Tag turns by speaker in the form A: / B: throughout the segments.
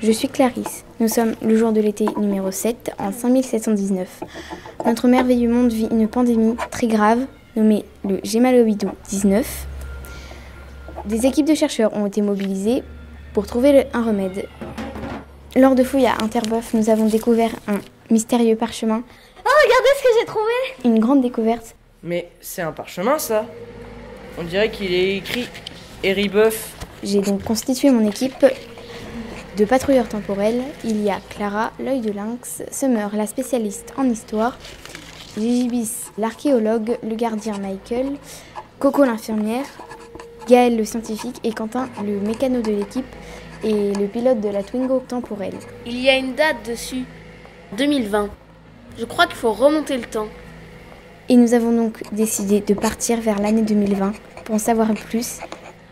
A: je suis Clarisse. Nous sommes le jour de l'été numéro 7 en 5719. Notre merveilleux monde vit une pandémie très grave nommée le Gémalobido-19. Des équipes de chercheurs ont été mobilisées pour trouver un remède. Lors de fouilles à Interboeuf, nous avons découvert un mystérieux parchemin.
B: Oh, regardez ce que j'ai trouvé!
A: Une grande découverte.
C: Mais c'est un parchemin, ça. On dirait qu'il est écrit Héribeuf.
A: J'ai donc constitué mon équipe de patrouilleurs temporels. Il y a Clara, l'œil de lynx, Summer, la spécialiste en histoire, Gigibis, l'archéologue, le gardien Michael, Coco l'infirmière, Gaël le scientifique et Quentin le mécano de l'équipe et le pilote de la Twingo temporelle.
D: Il y a une date dessus, 2020. Je crois qu'il faut remonter le temps.
A: Et nous avons donc décidé de partir vers l'année 2020 pour en savoir plus.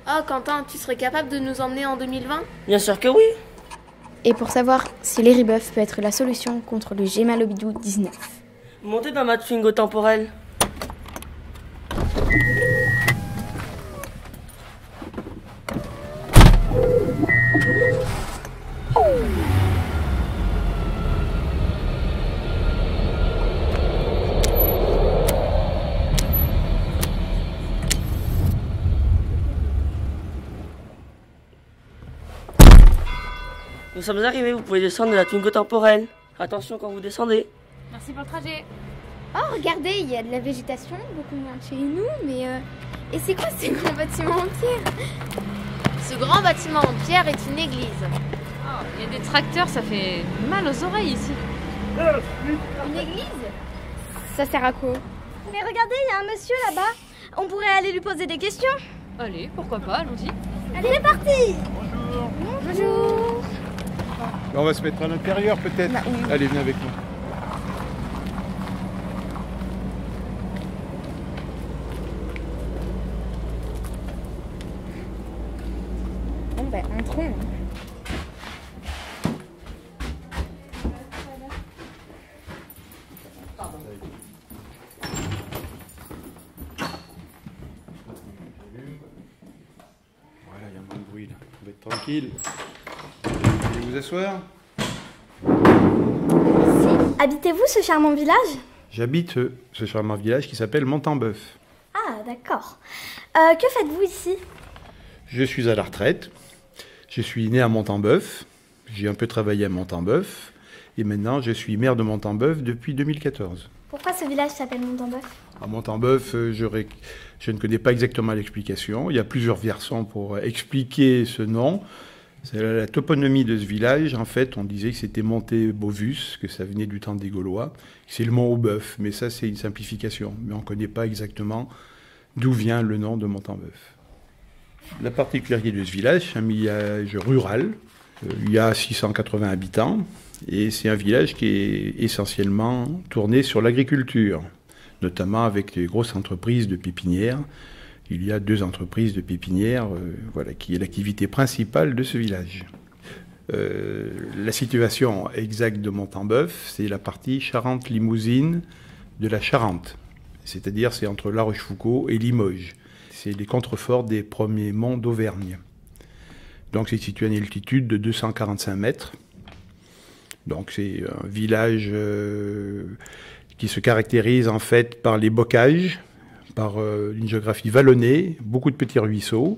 D: Oh Quentin, tu serais capable de nous emmener en 2020?
C: Bien sûr que oui.
A: Et pour savoir si l'Héribeuf peut être la solution contre le Gémalobido-19.
C: Montez dans ma Twingo temporelle. Nous sommes arrivés, vous pouvez descendre de la Twingo temporelle. Attention quand vous descendez.
B: Merci pour le trajet.
A: Oh, regardez, il y a de la végétation, beaucoup moins de chez nous, mais... Et c'est quoi ce grand bâtiment en pierre?
D: Ce grand bâtiment en pierre est une église.
B: Oh, il y a des tracteurs, ça fait mal aux oreilles ici.
A: Une église? Ça sert à quoi?
B: Mais regardez, il y a un monsieur là-bas. On pourrait aller lui poser des questions. Allez, pourquoi pas, allons-y. Allez, c'est parti!
A: Bonjour.
E: On va se mettre à l'intérieur peut-être.
A: Bah, oui.
E: Allez, viens avec moi.
A: Bon, ben, entrons.
E: Voilà, il y a moins de bruit là. On va être tranquille. Allez vous asseoir.
B: Habitez-vous ce charmant village?
E: J'habite ce charmant village qui s'appelle Montembeuf.
B: Ah, d'accord. Que faites-vous ici?
E: Je suis à la retraite. Je suis né à Montembeuf. J'ai un peu travaillé à Montembeuf. Et maintenant, je suis maire de Montembeuf depuis 2014.
B: Pourquoi ce village s'appelle Montembeuf?
E: À Montembeuf, je ne connais pas exactement l'explication. Il y a plusieurs versants pour expliquer ce nom. C'est la toponymie de ce village. En fait, on disait que c'était Monté-Bovus, que ça venait du temps des Gaulois. C'est le mont au bœuf, mais ça, c'est une simplification. Mais on ne connaît pas exactement d'où vient le nom de Montembeuf. La particularité de ce village, c'est un village rural. Il y a 680 habitants. Et c'est un village qui est essentiellement tourné sur l'agriculture, notamment avec les grosses entreprises de pépinières. Il y a 2 entreprises de pépinières, voilà, qui est l'activité principale de ce village. La situation exacte de Montembeuf, c'est la partie Charente-Limousine de la Charente. C'est-à-dire, c'est entre La Rochefoucauld et Limoges. C'est les contreforts des premiers monts d'Auvergne. Donc, c'est situé à une altitude de 245 mètres. Donc, c'est un village qui se caractérise en fait par les bocages, par une géographie vallonnée, beaucoup de petits ruisseaux,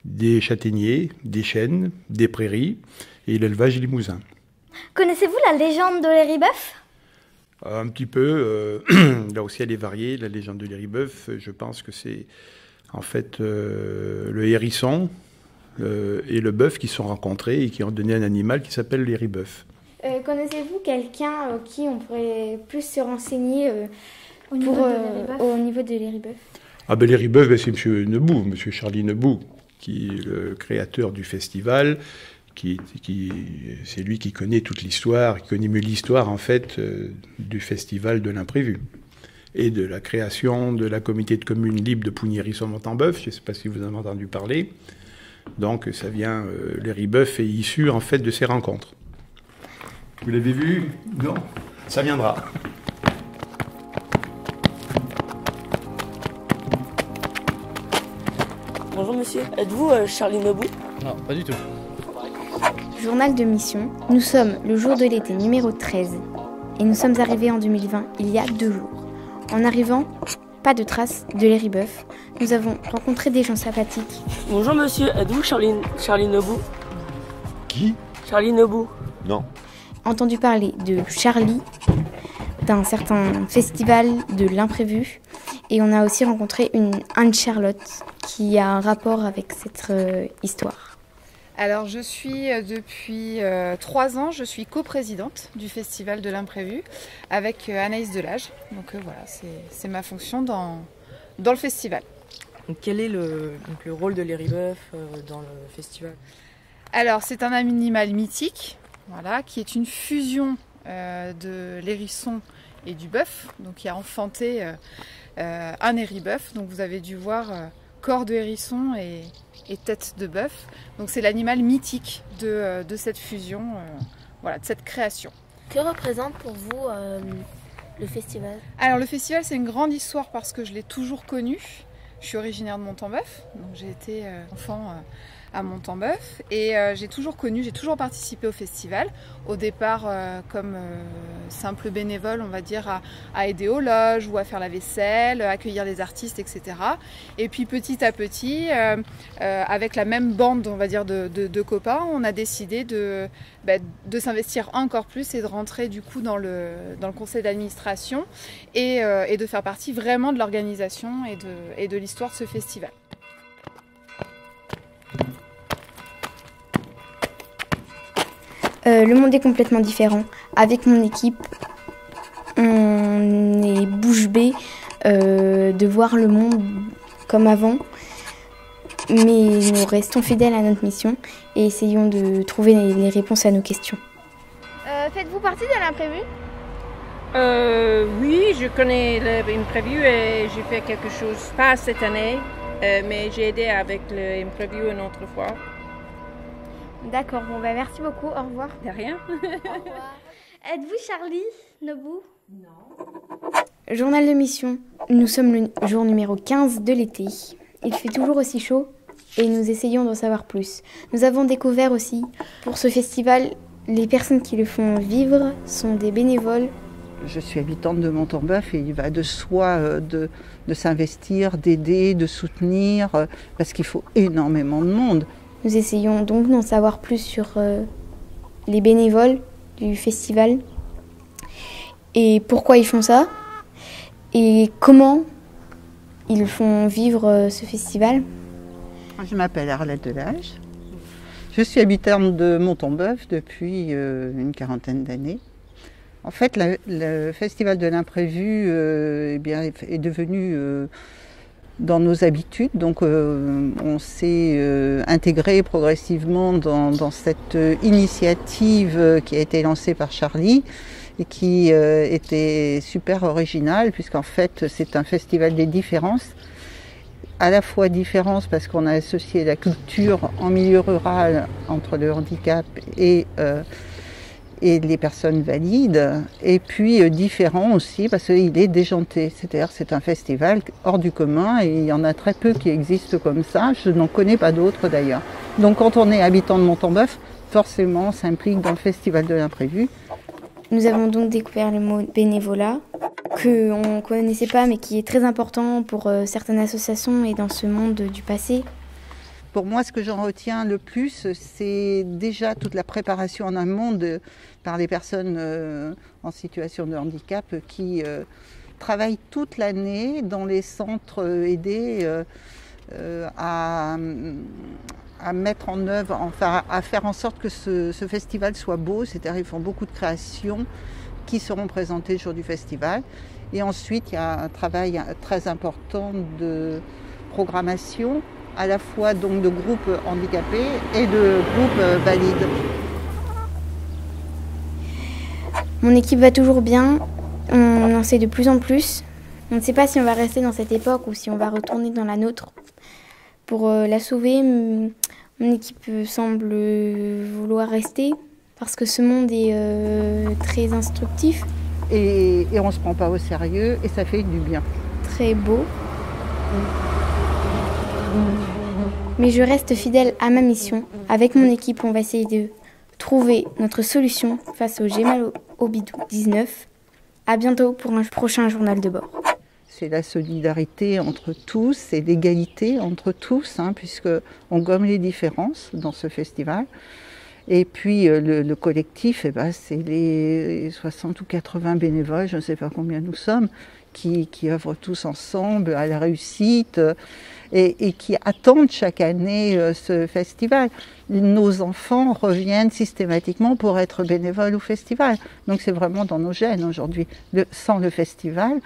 E: des châtaigniers, des chênes, des prairies et l'élevage limousin.
B: Connaissez-vous la légende de l'Héribeuf?
E: Un petit peu, là aussi elle est variée, la légende de l'Héribeuf, je pense que c'est en fait le hérisson et le bœuf qui se sont rencontrés et qui ont donné un animal qui s'appelle l'Héribeuf.
A: Connaissez-vous quelqu'un qui on pourrait plus se renseigner
B: Au niveau de l'Héribeuf?
E: Ah ben l'Héribeuf, ben, c'est M. Nebout, M. Charlie Nebout, qui est le créateur du festival, c'est lui qui connaît toute l'histoire, qui connaît mieux l'histoire en fait du festival de l'imprévu et de la création de la communauté de communes libre de Pougnéry-sur-Montembeuf. Je ne sais pas si vous en avez entendu parler. Donc ça vient, l'Héribeuf est issu en fait de ces rencontres. Vous l'avez vu? Non? Ça viendra.
C: Bonjour monsieur, êtes-vous Charlie Nebout?
F: Non, pas du tout.
A: Journal de mission, nous sommes le jour de l'été numéro 13 et nous sommes arrivés en 2020 il y a 2 jours. En arrivant, pas de traces de Larry Buff. Nous avons rencontré des gens sympathiques.
C: Bonjour monsieur, êtes-vous Charlie Nebou?
F: Qui?
C: Charlie Nebou.
F: Non.
A: Entendu parler de Charlie, d'un certain festival de l'imprévu. Et on a aussi rencontré une Anne-Charlotte qui a un rapport avec cette histoire.
G: Alors je suis depuis 3 ans, je suis coprésidente du Festival de l'imprévu avec Anaïs Delage. Donc voilà, c'est ma fonction dans le festival.
H: Donc, quel est le rôle de Larry Buff dans le festival?
G: Alors c'est un animal mythique, voilà, qui est une fusion de l'hérisson et du bœuf, donc qui a enfanté un héri-bœuf. Donc vous avez dû voir corps de hérisson et tête de bœuf. Donc c'est l'animal mythique de cette fusion, voilà, de cette création.
D: Que représente pour vous le festival?
G: Alors le festival, c'est une grande histoire parce que je l'ai toujours connu. Je suis originaire de Montembeuf, donc j'ai été enfant à Montembeuf et j'ai toujours participé au festival. Au départ comme simple bénévole, on va dire, à aider aux loges ou à faire la vaisselle, accueillir les artistes, etc. Et puis petit à petit, avec la même bande, on va dire, de copains, on a décidé de s'investir encore plus et de rentrer du coup dans le conseil d'administration et de faire partie vraiment de l'organisation et de l'histoire de ce festival.
A: Le monde est complètement différent. Avec mon équipe, on est bouche bée de voir le monde comme avant. Mais nous restons fidèles à notre mission et essayons de trouver les réponses à nos questions.
B: Faites-vous partie de l'imprévu?
I: Oui, je connais l'imprévu et j'ai fait quelque chose, pas cette année, mais j'ai aidé avec l'imprévu une autre fois.
B: D'accord, bon merci beaucoup, au revoir.
I: De rien.
B: Au revoir. Êtes-vous Charlie Nebou?
A: Non. Journal de mission, nous sommes le jour numéro 15 de l'été. Il fait toujours aussi chaud et nous essayons d'en savoir plus. Nous avons découvert aussi, pour ce festival, les personnes qui le font vivre sont des bénévoles.
J: Je suis habitante de Montembeuf et il va de soi de s'investir, d'aider, de soutenir, parce qu'il faut énormément de monde.
A: Nous essayons donc d'en savoir plus sur les bénévoles du festival et pourquoi ils font ça et comment ils font vivre ce festival.
J: Je m'appelle Arlette Delage. Je suis habitante de Montembeuf depuis une 40aine d'années. En fait, le festival de l'imprévu est devenu dans nos habitudes. Donc on s'est intégré progressivement dans cette initiative qui a été lancée par Charlie et qui était super originale puisqu'en fait c'est un festival des différences. À la fois différence parce qu'on a associé la culture en milieu rural entre le handicap et les personnes valides, et puis différent aussi parce qu'il est déjanté, c'est-à-dire c'est un festival hors du commun et il y en a très peu qui existent comme ça, je n'en connais pas d'autres d'ailleurs. Donc quand on est habitant de Montembeuf, forcément on s'implique dans le festival de l'imprévu.
A: Nous avons donc découvert le mot bénévolat, qu'on ne connaissait pas mais qui est très important pour certaines associations et dans ce monde du passé.
J: Pour moi, ce que j'en retiens le plus, c'est déjà toute la préparation en amont par les personnes en situation de handicap qui travaillent toute l'année dans les centres aidés à mettre en œuvre, enfin à faire en sorte que ce festival soit beau. C'est-à-dire ils font beaucoup de créations qui seront présentées le jour du festival. Et ensuite, il y a un travail très important de programmation, à la fois donc de groupes handicapés et de groupes valides.
A: Mon équipe va toujours bien, on en sait de plus en plus. On ne sait pas si on va rester dans cette époque ou si on va retourner dans la nôtre. Pour la sauver, mon équipe semble vouloir rester parce que ce monde est très instructif.
J: Et on ne se prend pas au sérieux et ça fait du bien.
A: Très beau. Mais je reste fidèle à ma mission. Avec mon équipe, on va essayer de trouver notre solution face au Gemalobidou-19. À bientôt pour un prochain journal de bord.
J: C'est la solidarité entre tous et l'égalité entre tous, puisqu'on gomme les différences dans ce festival. Et puis le collectif, c'est les 60 ou 80 bénévoles, je ne sais pas combien nous sommes, qui œuvrent tous ensemble à la réussite et qui attendent chaque année ce festival. Nos enfants reviennent systématiquement pour être bénévoles au festival. Donc c'est vraiment dans nos gènes aujourd'hui. Sans le festival,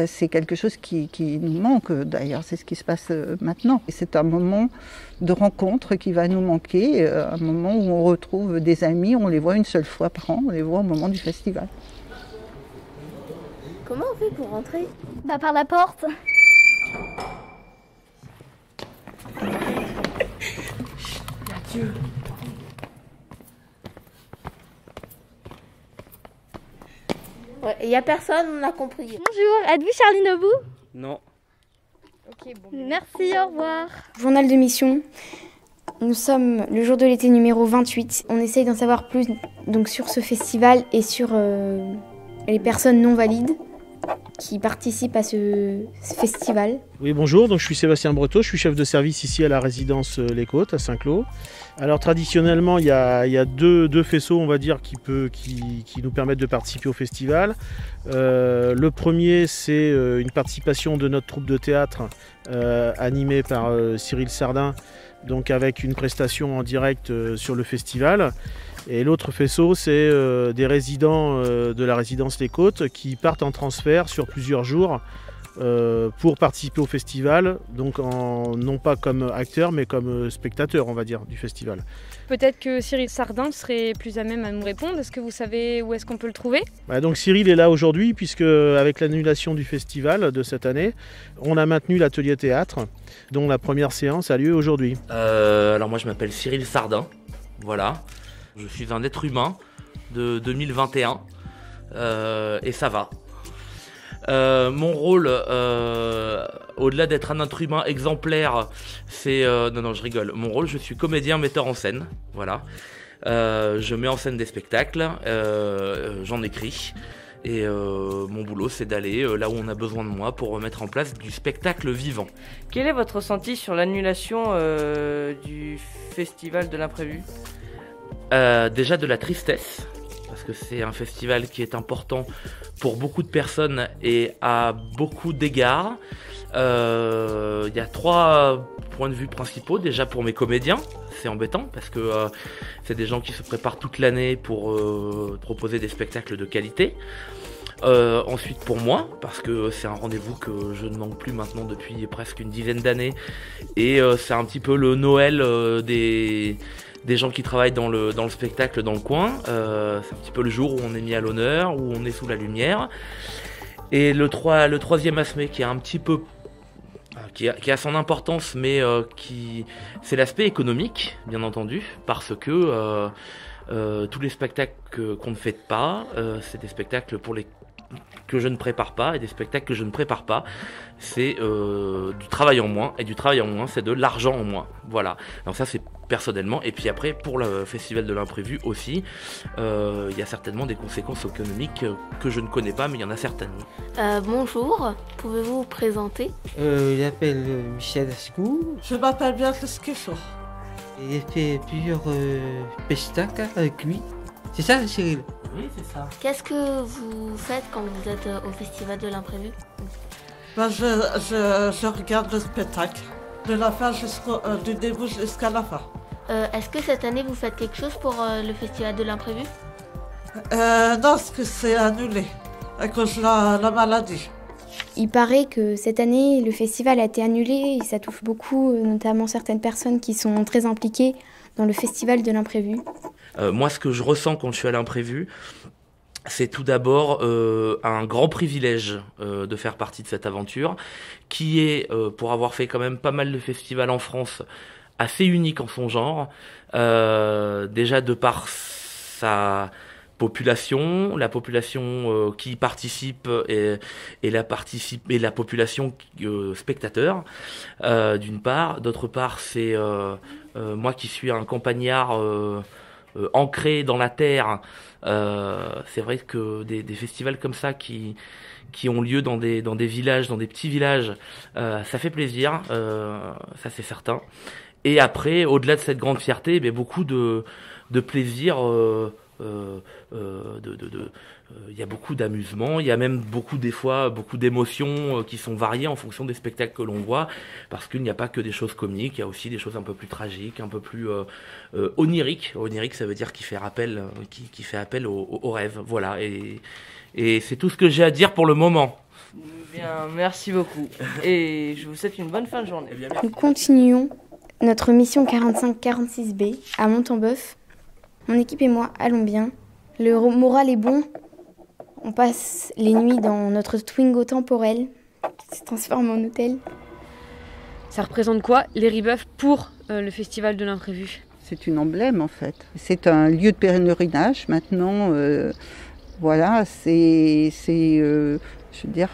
J: c'est quelque chose qui nous manque. D'ailleurs, c'est ce qui se passe maintenant. Et c'est un moment de rencontre qui va nous manquer, un moment où on retrouve des amis, on les voit une seule fois par an, on les voit au moment du festival.
D: Comment on fait pour rentrer?
B: Par la porte.
D: Adieu. Ouais, il n'y a personne, on a compris.
B: Bonjour, êtes-vous Charlie Nobou?
C: Non.
B: Ok, bon. Merci, au revoir.
A: Journal de mission. Nous sommes le jour de l'été numéro 28. On essaye d'en savoir plus donc, sur ce festival et sur les personnes non valides qui participent à ce festival.
F: Oui, bonjour, donc je suis Sébastien Breteau, je suis chef de service ici à la résidence Les Côtes, à Saint-Cloud. Alors traditionnellement, il y a deux faisceaux, on va dire, qui nous permettent de participer au festival. Le premier, c'est une participation de notre troupe de théâtre animée par Cyril Sardin, donc avec une prestation en direct sur le festival. Et l'autre faisceau, c'est des résidents de la résidence Les Côtes qui partent en transfert sur plusieurs jours pour participer au festival, donc non pas comme acteur, mais comme spectateur, on va dire, du festival.
K: Peut-être que Cyril Sardin serait plus à même à nous répondre. Est-ce que vous savez où est-ce qu'on peut le trouver?
F: Donc Cyril est là aujourd'hui, puisque avec l'annulation du festival de cette année, on a maintenu l'atelier théâtre, dont la première séance a lieu aujourd'hui.
L: Alors moi je m'appelle Cyril Sardin, voilà. Je suis un être humain de 2021 et ça va. Mon rôle, au-delà d'être un être humain exemplaire, c'est... non, je rigole. Mon rôle, je suis comédien, metteur en scène. Voilà. Je mets en scène des spectacles, j'en écris. Et mon boulot, c'est d'aller là où on a besoin de moi pour mettre en place du spectacle vivant.
C: Quel est votre ressenti sur l'annulation du festival de l'imprévu?
L: Déjà de la tristesse, parce que c'est un festival qui est important pour beaucoup de personnes et à beaucoup d'égards. Il y a 3 points de vue principaux. Déjà pour mes comédiens, c'est embêtant parce que c'est des gens qui se préparent toute l'année pour proposer des spectacles de qualité. Ensuite pour moi, parce que c'est un rendez-vous que je ne manque plus maintenant depuis presque une dizaine d'années. Et c'est un petit peu le Noël des gens qui travaillent dans le spectacle dans le coin. C'est un petit peu le jour où on est mis à l'honneur, où on est sous la lumière. Et le troisième aspect qui est un petit peu... qui a son importance, mais c'est l'aspect économique, bien entendu, parce que tous les spectacles qu'on ne fait pas, c'est des spectacles que je ne prépare pas, et des spectacles que je ne prépare pas, c'est du travail en moins, et du travail en moins, c'est de l'argent en moins. Voilà. Donc ça, c'est personnellement. Et puis après, pour le festival de l'imprévu aussi, il y a certainement des conséquences économiques que je ne connais pas, mais il y en a certaines.
D: Bonjour, pouvez-vous vous présenter?
M: Je m'appelle Michel Ascou.
N: Je m'appelle Béatrice Esquifo.
M: J'ai fait plusieurs spectacles avec lui. C'est ça, Cyril?
L: Oui, c'est ça.
D: Qu'est-ce que vous faites quand vous êtes au festival de l'imprévu?
N: Je regarde le spectacle, de la fin du début jusqu'à la fin.
D: Est-ce que cette année vous faites quelque chose pour le festival de l'imprévu?
N: Non, parce que c'est annulé à cause de la maladie.
A: Il paraît que cette année, le festival a été annulé et ça touche beaucoup, notamment certaines personnes qui sont très impliquées dans le festival de l'imprévu.
L: Moi, ce que je ressens quand je suis à l'imprévu, c'est tout d'abord un grand privilège de faire partie de cette aventure, qui est, pour avoir fait quand même pas mal de festivals en France, assez unique en son genre, déjà de par sa population, la population qui participe et la population spectateur, d'une part. D'autre part, c'est moi qui suis un campagnard ancré dans la terre. C'est vrai que des festivals comme ça qui ont lieu dans des villages, dans des petits villages, ça fait plaisir, ça c'est certain. Et après, au-delà de cette grande fierté, beaucoup de plaisir. Il y a beaucoup d'amusement, il y a même des fois beaucoup d'émotions qui sont variées en fonction des spectacles que l'on voit, parce qu'il n'y a pas que des choses comiques, il y a aussi des choses un peu plus tragiques, un peu plus oniriques. Onirique, ça veut dire qui fait appel au rêve. Voilà, et c'est tout ce que j'ai à dire pour le moment.
O: Bien, merci beaucoup. Et je vous souhaite une bonne fin de journée.
A: Nous continuons notre mission 45-46B à Montembeuf. Mon équipe et moi allons bien. Le moral est bon. On passe les nuits dans notre Twingo temporel qui se transforme en hôtel.
K: Ça représente quoi, les Ribeuf, pour le Festival de l'Imprévu?
J: C'est une emblème en fait. C'est un lieu de pèlerinage maintenant. Voilà, je veux dire,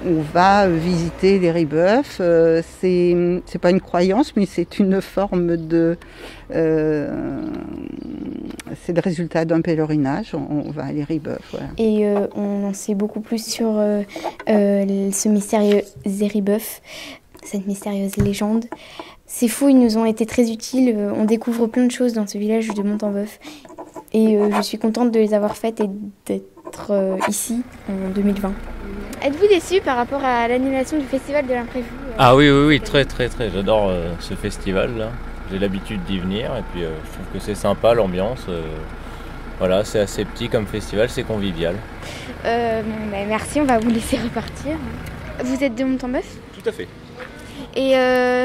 J: on va visiter les Ribeuf. C'est pas une croyance, mais c'est une forme de. C'est le résultat d'un pèlerinage. On va à les Ribeuf. Voilà.
A: Et on en sait beaucoup plus sur ce mystérieux Ribeuf, cette mystérieuse légende. Ces fouilles nous ont été très utiles. On découvre plein de choses dans ce village de Montembeuf. Et je suis contente de les avoir faites et d'être ici en 2020. Êtes-vous déçu par rapport à l'annulation du Festival de l'Imprévu?
P: Ah oui, très. J'adore ce festival-là. J'ai l'habitude d'y venir et puis je trouve que c'est sympa l'ambiance. Voilà, c'est assez petit comme festival, c'est convivial.
A: Merci, on va vous laisser repartir. Vous êtes de Montembeuf?
Q: Tout à fait.
A: Et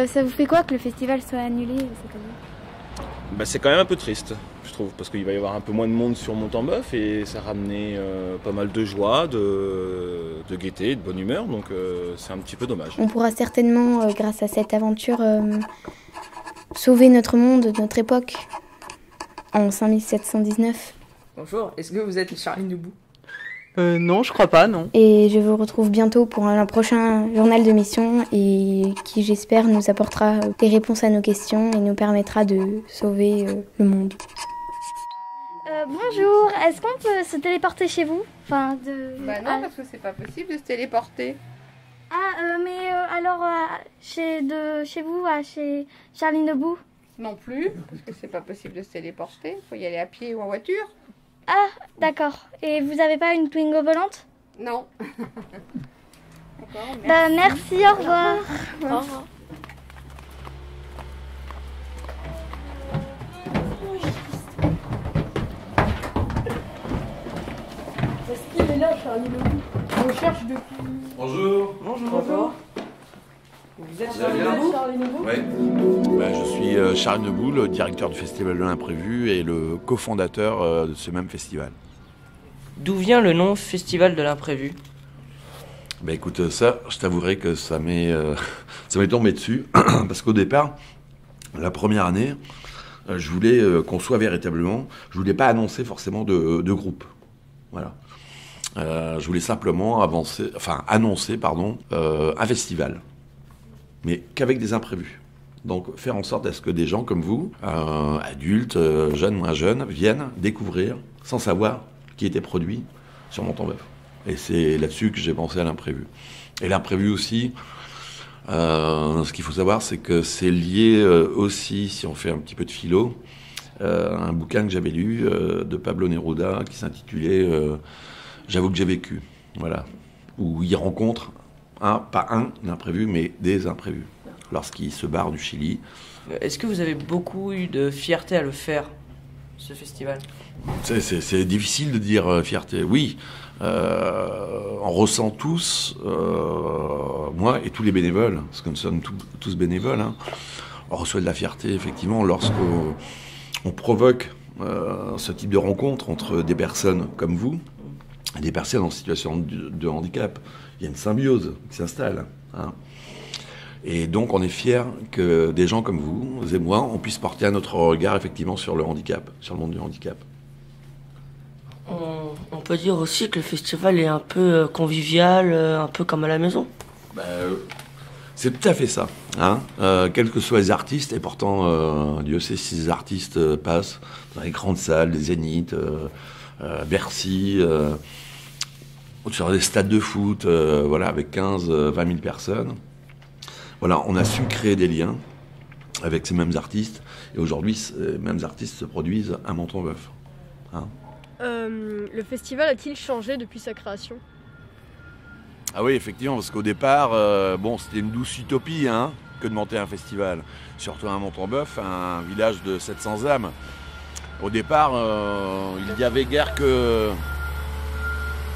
A: ça vous fait quoi que le festival soit annulé cette année?
Q: C'est quand même un peu triste, je trouve, parce qu'il va y avoir un peu moins de monde sur Montembeuf et ça ramenait pas mal de joie, de gaieté, de bonne humeur, donc c'est un petit peu dommage.
A: On pourra certainement, grâce à cette aventure, sauver notre monde, notre époque, en 5719.
O: Bonjour, est-ce que vous êtes Charline Debout?
H: Non, je crois pas, non.
A: Et je vous retrouve bientôt pour un prochain journal de mission et qui, j'espère, nous apportera des réponses à nos questions et nous permettra de sauver le monde.
B: Bonjour, est-ce qu'on peut se téléporter chez vous?
G: Non, parce que c'est pas possible de se téléporter.
B: Alors chez vous, chez Charline Debout?
G: Non plus, parce que c'est pas possible de se téléporter. Faut y aller à pied ou en voiture.
B: Ah, d'accord. Et vous avez pas une Twingo volante?
G: Non.
B: D'accord, merci, au revoir.
G: Au revoir.
O: Est-ce qu'il est là, Charline Debout?
G: On cherche depuis.
R: Bonjour.
O: Bonjour. Vous êtes Charline Debout?
R: Oui. Je suis Charline Debout, le directeur du Festival de l'Imprévu et le cofondateur de ce même festival.
O: D'où vient le nom Festival de l'Imprévu?
R: Écoute, ça, je t'avouerai que ça m'est tombé dessus, parce qu'au départ, la première année, je voulais qu'on soit véritablement, je voulais pas annoncer forcément de groupe. Voilà. Je voulais simplement annoncer un festival, mais qu'avec des imprévus. Donc faire en sorte à ce que des gens comme vous, adultes, jeunes, moins jeunes, viennent découvrir sans savoir qui était produit sur Montembeuf. Et c'est là-dessus que j'ai pensé à l'imprévu. Et l'imprévu aussi, ce qu'il faut savoir, c'est que c'est lié aussi, si on fait un petit peu de philo, un bouquin que j'avais lu de Pablo Neruda qui s'intitulait J'avoue que j'ai vécu. Voilà. Où il rencontre pas un imprévu, mais des imprévus, lorsqu'il se barre du Chili.
O: Est-ce que vous avez beaucoup eu de fierté à le faire, ce festival?
R: C'est difficile de dire fierté. Oui, on ressent tous, moi et tous les bénévoles, parce que nous sommes tous bénévoles, hein, on reçoit de la fierté, effectivement, lorsqu'on provoque ce type de rencontre entre des personnes comme vous et des personnes en situation de handicap. Il y a une symbiose qui s'installe. Hein. Et donc, on est fiers que des gens comme vous et moi, on puisse porter un autre regard, effectivement, sur le handicap, sur le monde du handicap.
C: On peut dire aussi que le festival est un peu convivial, un peu comme à la maison.
R: C'est tout à fait ça. Hein. Quels que soient les artistes, et pourtant, Dieu sait si ces artistes passent dans les grandes salles, les Zéniths, Bercy, sur des stades de foot, voilà, avec 15-20 000 personnes. Voilà, on a su créer des liens avec ces mêmes artistes. Et aujourd'hui, ces mêmes artistes se produisent à Montombeuf. Hein.
S: Le festival a-t-il changé depuis sa création ?
R: Ah oui, effectivement, parce qu'au départ, bon, c'était une douce utopie hein, que de monter un festival. Surtout à Montombeuf, un village de 700 âmes. Au départ, il n'y avait guère que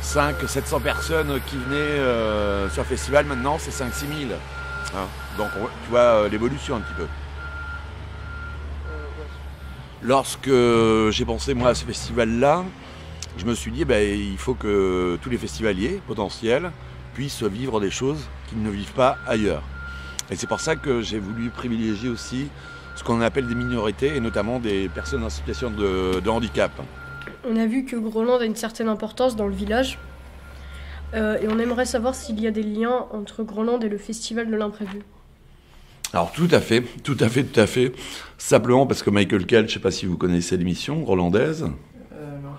R: 500-700 personnes qui venaient sur le festival. Maintenant, c'est 5-6 000. Hein. Donc, tu vois l'évolution un petit peu. Lorsque j'ai pensé, moi, à ce festival-là, je me suis dit, il faut que tous les festivaliers potentiels puissent vivre des choses qu'ils ne vivent pas ailleurs. Et c'est pour ça que j'ai voulu privilégier aussi ce qu'on appelle des minorités, et notamment des personnes en situation de handicap.
S: On a vu que Groland a une certaine importance dans le village, et on aimerait savoir s'il y a des liens entre Groland et le festival de l'imprévu.
R: Alors tout à fait. Simplement parce que Michael Kell, je ne sais pas si vous connaissez l'émission grolandaise.
O: Non.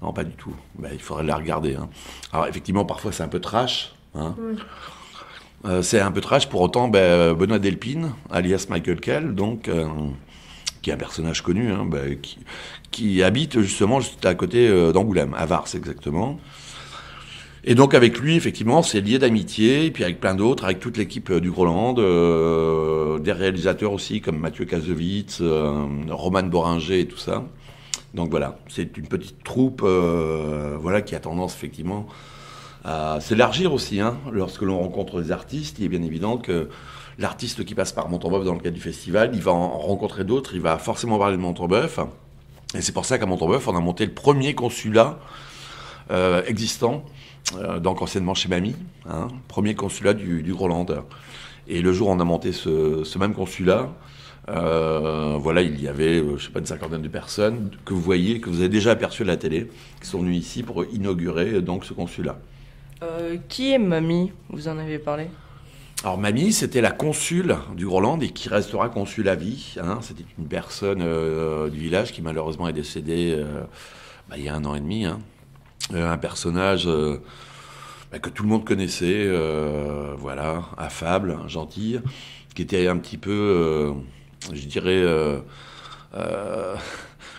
R: Non, pas du tout. Il faudrait la regarder. Hein. Alors effectivement, parfois c'est un peu trash. Hein. Oui. C'est un peu trash, pour autant, Benoît Delpine, alias Michael Kell, donc, qui est un personnage connu, hein, qui habite justement juste à côté d'Angoulême, à Vars exactement. Et donc avec lui, effectivement, c'est lié d'amitié, et puis avec plein d'autres, avec toute l'équipe du Groland, des réalisateurs aussi, comme Mathieu Kassovitz, Roman Boringer et tout ça. Donc voilà, c'est une petite troupe voilà, qui a tendance effectivement à s'élargir aussi. Hein. Lorsque l'on rencontre des artistes, il est bien évident que l'artiste qui passe par Montombeuf dans le cadre du festival, il va en rencontrer d'autres, il va forcément parler de Montombeuf. Et c'est pour ça qu'à Montombeuf, on a monté le premier consulat existant, donc anciennement chez Mamie, hein, premier consulat du Groland. Et le jour où on a monté ce même consulat, voilà, il y avait, je sais pas, une cinquantaine de personnes que vous voyez, que vous avez déjà aperçues à la télé, qui sont venues ici pour inaugurer donc ce consulat.
O: Qui est Mamie ? Vous en avez parlé ?
R: Alors Mamie, c'était la consul du Groland et qui restera consul à vie. Hein. C'était une personne du village qui malheureusement est décédée il y a 1 an et demi. Hein. Un personnage que tout le monde connaissait, voilà, affable, gentil, qui était un petit peu, je dirais,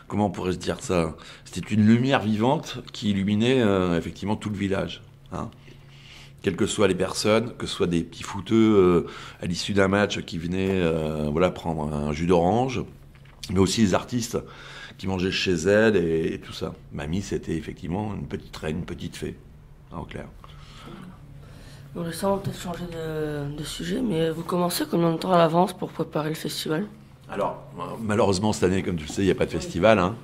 R: comment on pourrait se dire ça ? C'était une lumière vivante qui illuminait effectivement tout le village. Hein. Quelles que soient les personnes, que ce soit des petits footeux à l'issue d'un match qui venaient voilà, prendre un jus d'orange, mais aussi les artistes qui mangeaient chez elle et tout ça. Mamie, c'était effectivement une petite reine, une petite fée, en clair.
C: On laissant peut-être changer de sujet, mais vous commencez combien de temps à l'avance pour préparer le festival ?
R: Alors, malheureusement, cette année, comme tu le sais, il n'y a pas de festival, hein,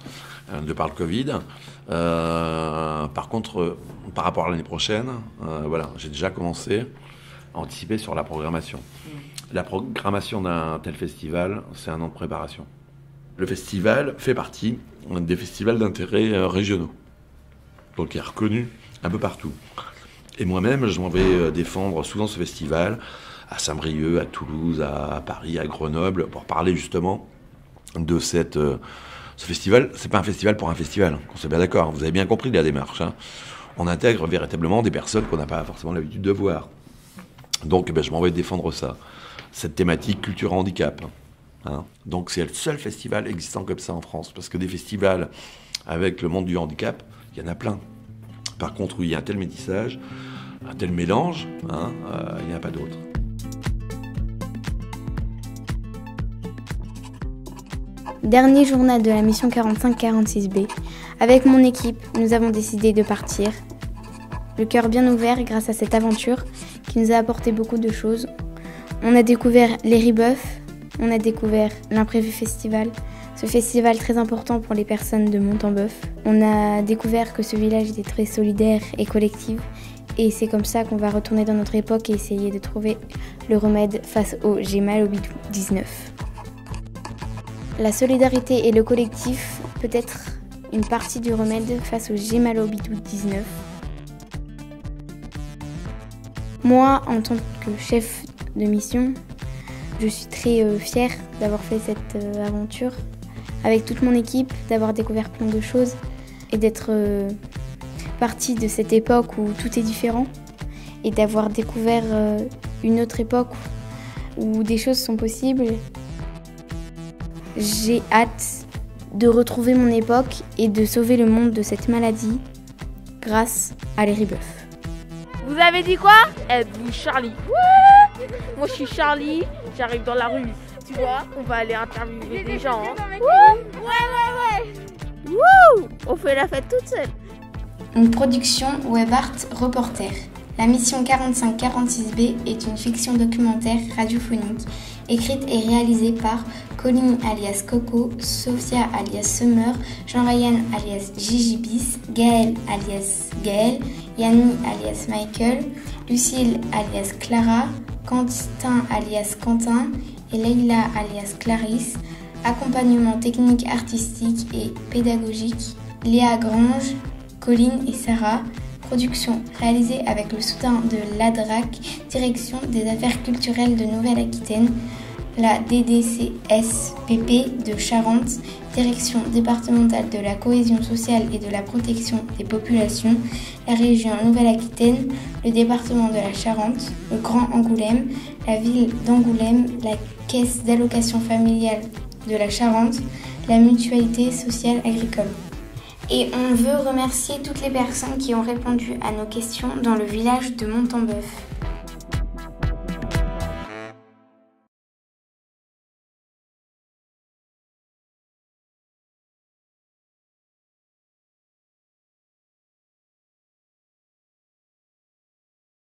R: de par le Covid. Par contre, par rapport à l'année prochaine, voilà, j'ai déjà commencé à anticiper sur la programmation. La programmation d'un tel festival, c'est 1 an de préparation. Le festival fait partie des festivals d'intérêt régionaux, donc il est reconnu un peu partout. Et moi-même, je m'en vais défendre souvent ce festival à Saint-Brieuc, à Toulouse, à Paris, à Grenoble, pour parler justement de ce festival. C'est pas un festival pour un festival, on s'est bien d'accord, vous avez bien compris la démarche. Hein. On intègre véritablement des personnes qu'on n'a pas forcément l'habitude de voir. Donc je m'en vais défendre ça, cette thématique culture handicap. Hein. Donc c'est le seul festival existant comme ça en France, parce que des festivals avec le monde du handicap, il y en a plein. Par contre, où il y a un tel métissage, un tel mélange, hein, il n'y en a pas d'autre.
A: Dernier journal de la mission 45-46B. Avec mon équipe, nous avons décidé de partir. Le cœur bien ouvert grâce à cette aventure qui nous a apporté beaucoup de choses. On a découvert les Ribeuf, on a découvert l'imprévu festival, ce festival très important pour les personnes de Montombeuf. On a découvert que ce village était très solidaire et collectif. Et c'est comme ça qu'on va retourner dans notre époque et essayer de trouver le remède face au J'ai mal au bidou 19. La solidarité et le collectif peut être une partie du remède face au J'ai mal au bidou 19. Moi, en tant que chef de mission. Je suis très fière d'avoir fait cette aventure avec toute mon équipe, d'avoir découvert plein de choses et d'être partie de cette époque où tout est différent et d'avoir découvert une autre époque où des choses sont possibles. J'ai hâte de retrouver mon époque et de sauver le monde de cette maladie grâce à l'Héribeuf.
D: Vous avez dit quoi? Êtes-vous Charlie? Moi je suis Charlie, j'arrive dans la rue. Tu vois, on va aller interviewer des gens. Ouais. Wouh! On fait la fête toute seule.
A: Une production WebArt Reporter. La mission 4546B est une fiction documentaire radiophonique écrite et réalisée par Colline alias Coco, Sophia alias Summer, Jean-Ryan alias Gigi Bis, Gaël alias Gaël, Yanni alias Michael, Lucille alias Clara, Quentin alias Quentin et Leïla alias Clarisse. Accompagnement technique, artistique et pédagogique, Léa Grange, Colline et Sarah. Production réalisée avec le soutien de l'ADRAC, Direction des Affaires Culturelles de Nouvelle-Aquitaine, la DDCSPP de Charente, Direction départementale de la cohésion sociale et de la protection des populations, la région Nouvelle-Aquitaine, le département de la Charente, le Grand Angoulême, la ville d'Angoulême, la caisse d'allocation familiale de la Charente, la mutualité sociale agricole. Et on veut remercier toutes les personnes qui ont répondu à nos questions dans le village de Montembeuf.